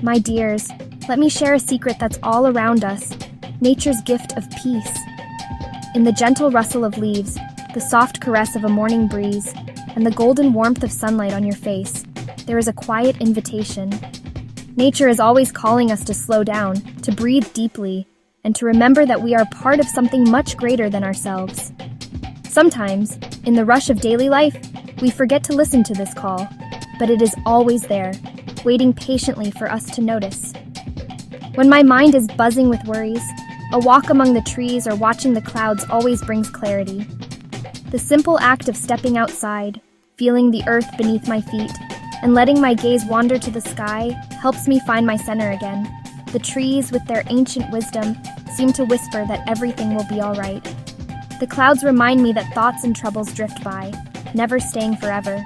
My dears, let me share a secret that's all around us, nature's gift of peace. In the gentle rustle of leaves, the soft caress of a morning breeze, and the golden warmth of sunlight on your face, there is a quiet invitation. Nature is always calling us to slow down, to breathe deeply, and to remember that we are part of something much greater than ourselves. Sometimes, in the rush of daily life, we forget to listen to this call, but it is always there, waiting patiently for us to notice. When my mind is buzzing with worries, a walk among the trees or watching the clouds always brings clarity. The simple act of stepping outside, feeling the earth beneath my feet, and letting my gaze wander to the sky helps me find my center again. The trees, with their ancient wisdom, seem to whisper that everything will be all right. The clouds remind me that thoughts and troubles drift by, never staying forever.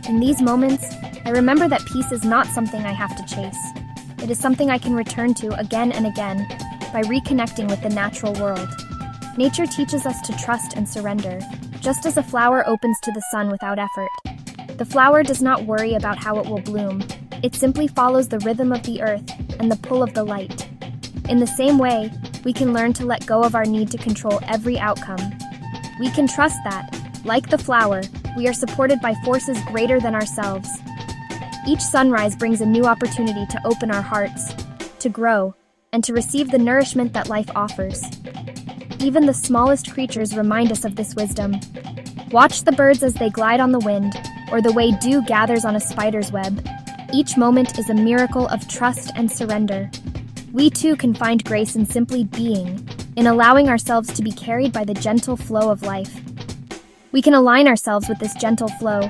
In these moments, I remember that peace is not something I have to chase. It is something I can return to again and again by reconnecting with the natural world. Nature teaches us to trust and surrender, just as a flower opens to the sun without effort. The flower does not worry about how it will bloom. It simply follows the rhythm of the earth and the pull of the light. In the same way, we can learn to let go of our need to control every outcome. We can trust that, like the flower, we are supported by forces greater than ourselves. Each sunrise brings a new opportunity to open our hearts, to grow, and to receive the nourishment that life offers. Even the smallest creatures remind us of this wisdom. Watch the birds as they glide on the wind, or the way dew gathers on a spider's web. Each moment is a miracle of trust and surrender. We too can find grace in simply being, in allowing ourselves to be carried by the gentle flow of life. We can align ourselves with this gentle flow,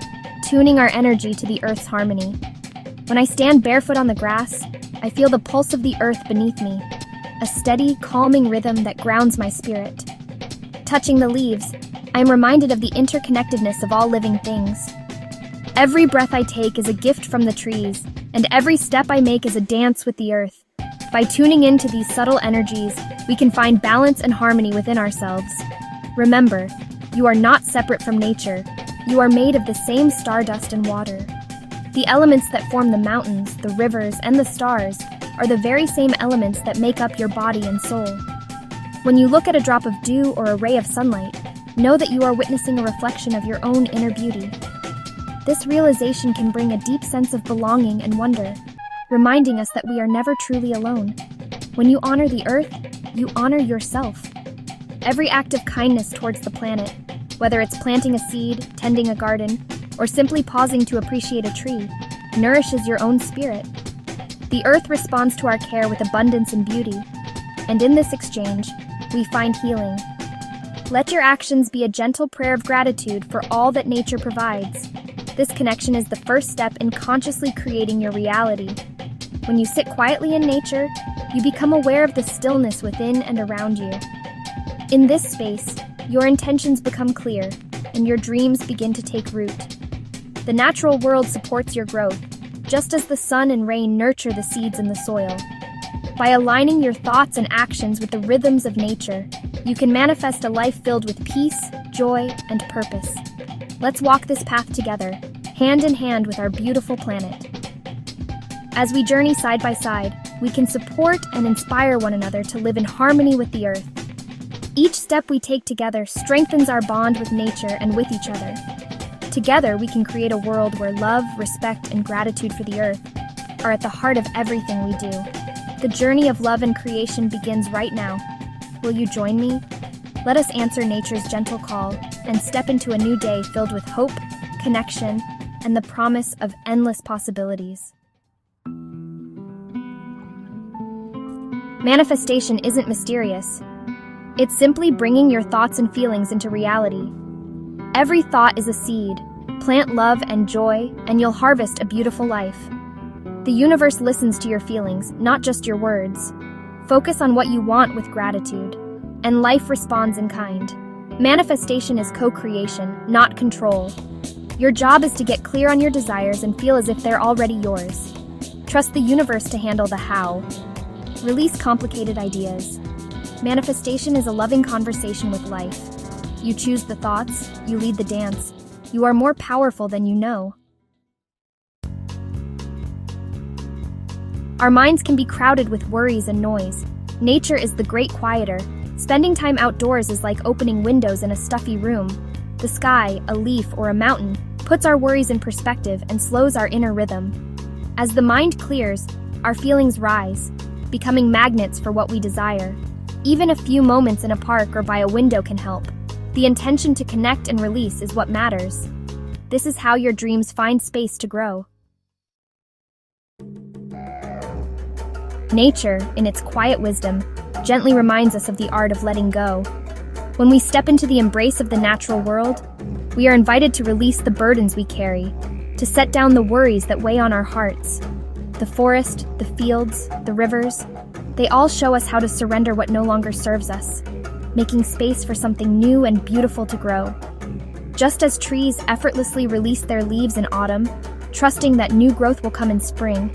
tuning our energy to the earth's harmony. When I stand barefoot on the grass, I feel the pulse of the earth beneath me, a steady, calming rhythm that grounds my spirit. Touching the leaves, I am reminded of the interconnectedness of all living things. Every breath I take is a gift from the trees, and every step I make is a dance with the earth. By tuning into these subtle energies, we can find balance and harmony within ourselves. Remember, you are not separate from nature. You are made of the same stardust and water. The elements that form the mountains, the rivers, and the stars are the very same elements that make up your body and soul. When you look at a drop of dew or a ray of sunlight, know that you are witnessing a reflection of your own inner beauty. This realization can bring a deep sense of belonging and wonder, reminding us that we are never truly alone. When you honor the earth, you honor yourself. Every act of kindness towards the planet, whether it's planting a seed, tending a garden, or simply pausing to appreciate a tree, nourishes your own spirit. The earth responds to our care with abundance and beauty, and in this exchange, we find healing. Let your actions be a gentle prayer of gratitude for all that nature provides. This connection is the first step in consciously creating your reality. When you sit quietly in nature, you become aware of the stillness within and around you. In this space, your intentions become clear, and your dreams begin to take root. The natural world supports your growth, just as the sun and rain nurture the seeds in the soil. By aligning your thoughts and actions with the rhythms of nature, you can manifest a life filled with peace, joy, and purpose. Let's walk this path together, hand in hand with our beautiful planet. As we journey side by side, we can support and inspire one another to live in harmony with the earth. Each step we take together strengthens our bond with nature and with each other. Together, we can create a world where love, respect, and gratitude for the earth are at the heart of everything we do. The journey of love and creation begins right now. Will you join me? Let us answer nature's gentle call and step into a new day filled with hope, connection, and the promise of endless possibilities. Manifestation isn't mysterious. It's simply bringing your thoughts and feelings into reality. Every thought is a seed. Plant love and joy, and you'll harvest a beautiful life. The universe listens to your feelings, not just your words. Focus on what you want with gratitude, and life responds in kind. Manifestation is co-creation, not control. Your job is to get clear on your desires and feel as if they're already yours. Trust the universe to handle the how. Release complicated ideas. Manifestation is a loving conversation with life. You choose the thoughts, you lead the dance. You are more powerful than you know. Our minds can be crowded with worries and noise. Nature is the great quieter. Spending time outdoors is like opening windows in a stuffy room. The sky, a leaf, or a mountain puts our worries in perspective and slows our inner rhythm. As the mind clears, our feelings rise, becoming magnets for what we desire. Even a few moments in a park or by a window can help. The intention to connect and release is what matters. This is how your dreams find space to grow. Nature, in its quiet wisdom, gently reminds us of the art of letting go. When we step into the embrace of the natural world, we are invited to release the burdens we carry, to set down the worries that weigh on our hearts. The forest, the fields, the rivers, they all show us how to surrender what no longer serves us, making space for something new and beautiful to grow. Just as trees effortlessly release their leaves in autumn, trusting that new growth will come in spring,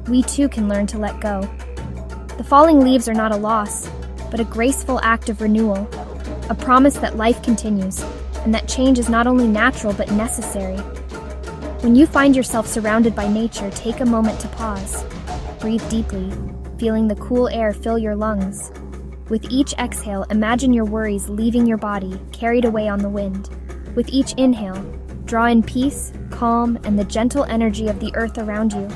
we too can learn to let go. The falling leaves are not a loss, but a graceful act of renewal, a promise that life continues, and that change is not only natural but necessary. When you find yourself surrounded by nature, take a moment to pause. Breathe deeply, feeling the cool air fill your lungs. With each exhale, imagine your worries leaving your body, carried away on the wind. With each inhale, draw in peace, calm, and the gentle energy of the earth around you.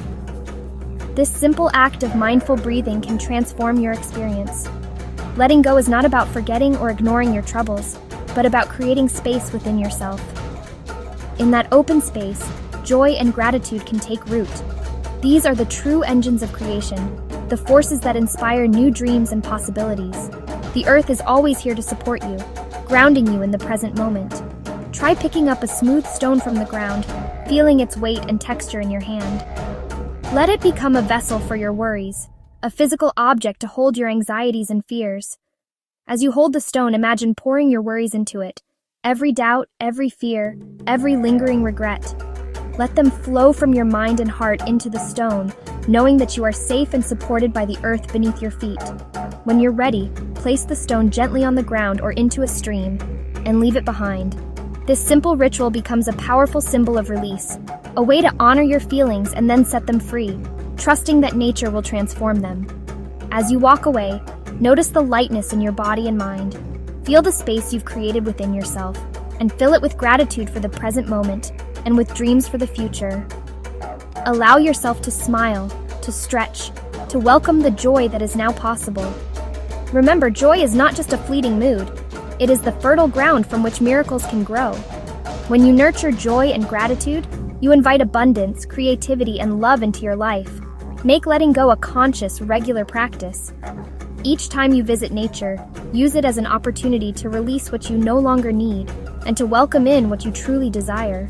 This simple act of mindful breathing can transform your experience. Letting go is not about forgetting or ignoring your troubles, but about creating space within yourself. In that open space, joy and gratitude can take root. These are the true engines of creation, the forces that inspire new dreams and possibilities. The earth is always here to support you, grounding you in the present moment. Try picking up a smooth stone from the ground, feeling its weight and texture in your hand. Let it become a vessel for your worries, a physical object to hold your anxieties and fears. As you hold the stone, imagine pouring your worries into it. Every doubt, every fear, every lingering regret. Let them flow from your mind and heart into the stone, knowing that you are safe and supported by the earth beneath your feet. When you're ready, place the stone gently on the ground or into a stream, and leave it behind. This simple ritual becomes a powerful symbol of release, a way to honor your feelings and then set them free, trusting that nature will transform them. As you walk away, notice the lightness in your body and mind. Feel the space you've created within yourself, and fill it with gratitude for the present moment and with dreams for the future. Allow yourself to smile, to stretch, to welcome the joy that is now possible. Remember, joy is not just a fleeting mood. It is the fertile ground from which miracles can grow. When you nurture joy and gratitude, you invite abundance, creativity, and love into your life. Make letting go a conscious, regular practice. Each time you visit nature, use it as an opportunity to release what you no longer need and to welcome in what you truly desire.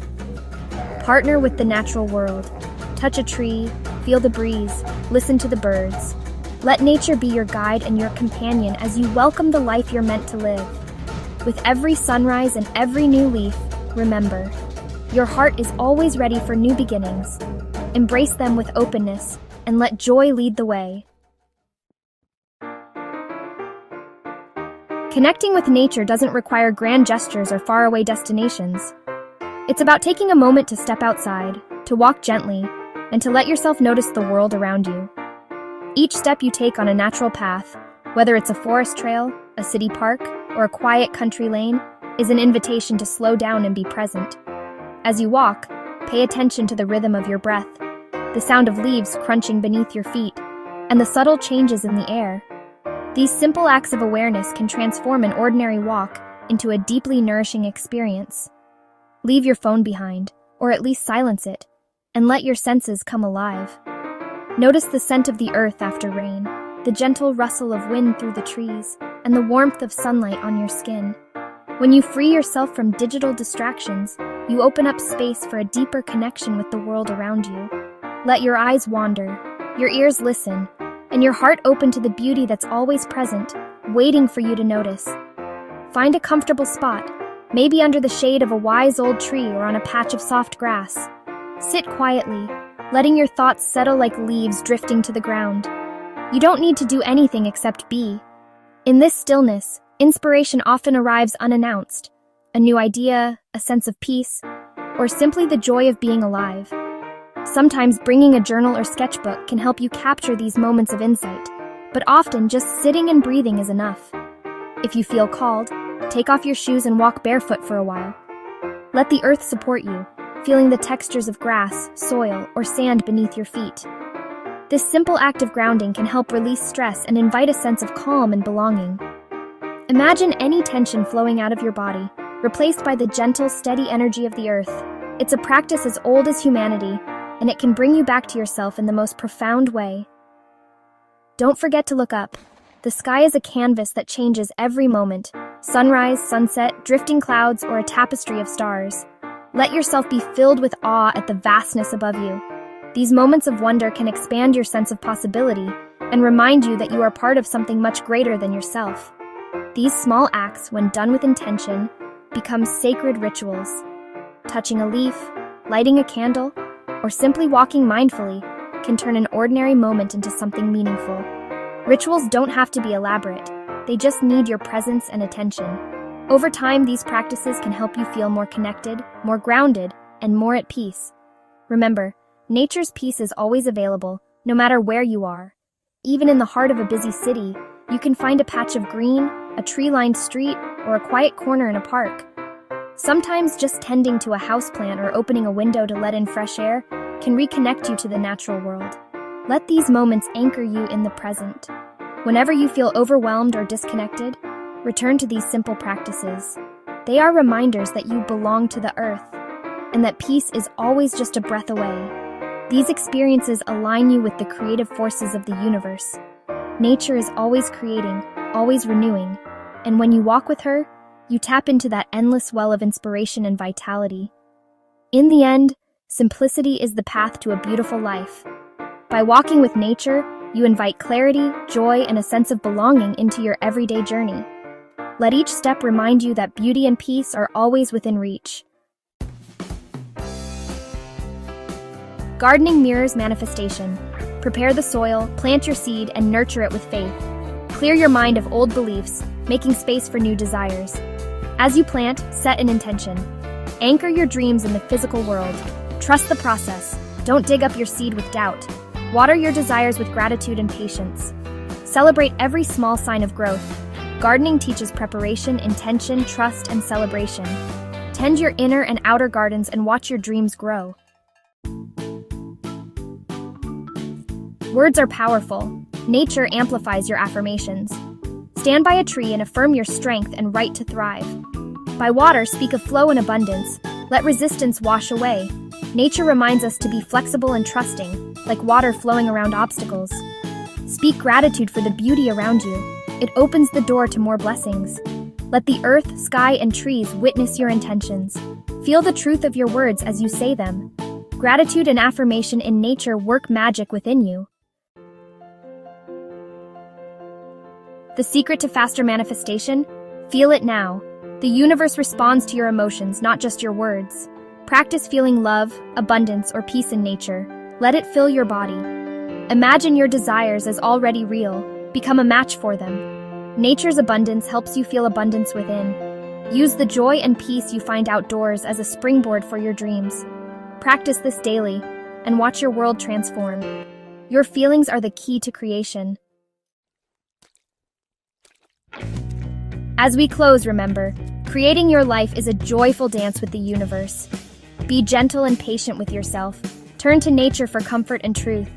Partner with the natural world. Touch a tree, feel the breeze, listen to the birds. Let nature be your guide and your companion as you welcome the life you're meant to live. With every sunrise and every new leaf, remember, your heart is always ready for new beginnings. Embrace them with openness and let joy lead the way. Connecting with nature doesn't require grand gestures or faraway destinations. It's about taking a moment to step outside, to walk gently, and to let yourself notice the world around you. Each step you take on a natural path, whether it's a forest trail, a city park, or a quiet country lane, is an invitation to slow down and be present. As you walk, pay attention to the rhythm of your breath, the sound of leaves crunching beneath your feet, and the subtle changes in the air. These simple acts of awareness can transform an ordinary walk into a deeply nourishing experience. Leave your phone behind, or at least silence it, and let your senses come alive. Notice the scent of the earth after rain, the gentle rustle of wind through the trees, and the warmth of sunlight on your skin. When you free yourself from digital distractions, you open up space for a deeper connection with the world around you. Let your eyes wander, your ears listen, and your heart open to the beauty that's always present, waiting for you to notice. Find a comfortable spot, maybe under the shade of a wise old tree or on a patch of soft grass. Sit quietly, letting your thoughts settle like leaves drifting to the ground. You don't need to do anything except be. In this stillness, inspiration often arrives unannounced. A new idea, a sense of peace, or simply the joy of being alive. Sometimes bringing a journal or sketchbook can help you capture these moments of insight, but often just sitting and breathing is enough. If you feel called, take off your shoes and walk barefoot for a while. Let the earth support you, feeling the textures of grass, soil, or sand beneath your feet. This simple act of grounding can help release stress and invite a sense of calm and belonging. Imagine any tension flowing out of your body, replaced by the gentle, steady energy of the earth. It's a practice as old as humanity, and it can bring you back to yourself in the most profound way. Don't forget to look up. The sky is a canvas that changes every moment. Sunrise, sunset, drifting clouds, or a tapestry of stars. Let yourself be filled with awe at the vastness above you. These moments of wonder can expand your sense of possibility and remind you that you are part of something much greater than yourself. These small acts, when done with intention, become sacred rituals. Touching a leaf, lighting a candle, or simply walking mindfully can turn an ordinary moment into something meaningful. Rituals don't have to be elaborate. They just need your presence and attention. Over time, these practices can help you feel more connected, more grounded, and more at peace. Remember, nature's peace is always available, no matter where you are. Even in the heart of a busy city, you can find a patch of green, a tree-lined street, or a quiet corner in a park. Sometimes just tending to a houseplant or opening a window to let in fresh air can reconnect you to the natural world. Let these moments anchor you in the present. Whenever you feel overwhelmed or disconnected, return to these simple practices. They are reminders that you belong to the earth and that peace is always just a breath away. These experiences align you with the creative forces of the universe. Nature is always creating, always renewing, and when you walk with her, you tap into that endless well of inspiration and vitality. In the end, simplicity is the path to a beautiful life. By walking with nature, you invite clarity, joy, and a sense of belonging into your everyday journey. Let each step remind you that beauty and peace are always within reach. Gardening mirrors manifestation. Prepare the soil, plant your seed, and nurture it with faith. Clear your mind of old beliefs, making space for new desires. As you plant, set an intention. Anchor your dreams in the physical world. Trust the process. Don't dig up your seed with doubt. Water your desires with gratitude and patience. Celebrate every small sign of growth. Gardening teaches preparation, intention, trust, and celebration. Tend your inner and outer gardens and watch your dreams grow. Words are powerful. Nature amplifies your affirmations. Stand by a tree and affirm your strength and right to thrive. By water, speak of flow and abundance. Let resistance wash away. Nature reminds us to be flexible and trusting, like water flowing around obstacles. Speak gratitude for the beauty around you. It opens the door to more blessings. Let the earth, sky, and trees witness your intentions. Feel the truth of your words as you say them. Gratitude and affirmation in nature work magic within you. The secret to faster manifestation? Feel it now. The universe responds to your emotions, not just your words. Practice feeling love, abundance, or peace in nature. Let it fill your body. Imagine your desires as already real. Become a match for them. Nature's abundance helps you feel abundance within. Use the joy and peace you find outdoors as a springboard for your dreams. Practice this daily, and watch your world transform. Your feelings are the key to creation. As we close, remember, creating your life is a joyful dance with the universe. Be gentle and patient with yourself. Turn to nature for comfort and truth.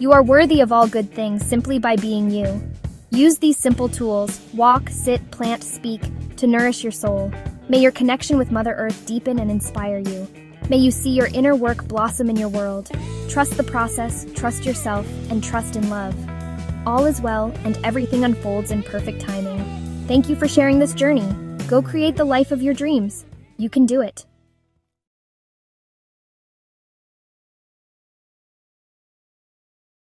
You are worthy of all good things simply by being you. Use these simple tools, walk, sit, plant, speak, to nourish your soul. May your connection with Mother Earth deepen and inspire you. May you see your inner work blossom in your world. Trust the process, trust yourself, and trust in love. All is well, and everything unfolds in perfect timing. Thank you for sharing this journey. Go create the life of your dreams. You can do it.